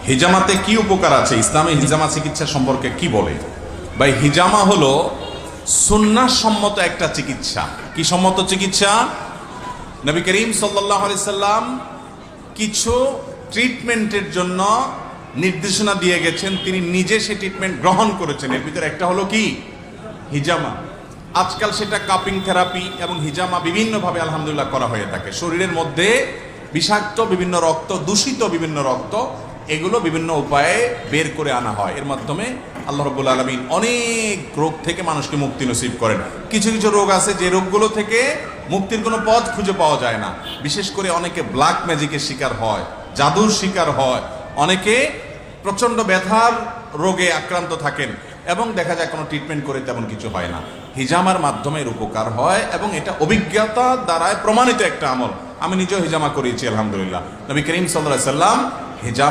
হিজামাতে কি উপকার আছে, ইসলামে হিজামা চিকিৎসা সম্পর্কে কি বলে? ভাই, হিজামা হলো সুন্নাহ সম্মত একটা চিকিৎসা। কি সম্মত চিকিৎসা? নবী করিম সাল্লাল্লাহু আলাইহি সাল্লাম কিছু ট্রিটমেন্টের জন্য নির্দেশনা দিয়ে গেছেন, তিনি নিজে সে ট্রিটমেন্ট গ্রহণ করেছেন। এর ভিতরে একটা হলো কি? হিজামা। আজকাল সেটা কাপিং থেরাপি এবং হিজামা বিভিন্নভাবে আলহামদুলিল্লাহ করা হয়ে থাকে। শরীরের মধ্যে বিষাক্ত বিভিন্ন রক্ত, দূষিত বিভিন্ন রক্ত, এগুলো বিভিন্ন উপায়ে বের করে আনা হয়। এর মাধ্যমে আল্লাহ রাব্বুল আলামিন অনেক রোগ থেকে মানুষকে মুক্তি নসিব করেন। কিছু কিছু রোগ আছে যে রোগগুলো থেকে মুক্তির কোনো পথ খুঁজে পাওয়া যায় না। বিশেষ করে অনেকে ব্ল্যাক ম্যাজিকের শিকার হয়, জাদুর শিকার হয়, অনেকে প্রচণ্ড ব্যথার রোগে আক্রান্ত থাকেন এবং দেখা যায় কোনো ট্রিটমেন্ট করে তেমন কিছু হয় না। হিজামার মাধ্যমে এর উপকার হয় এবং এটা অভিজ্ঞতা দ্বারায় প্রমাণিত একটা আমল। আমি নিজেও হিজামা করিয়েছি আলহামদুলিল্লাহ। নবী করিম সাল্লাল্লাহু আলাইহি সাল্লাম হিজামা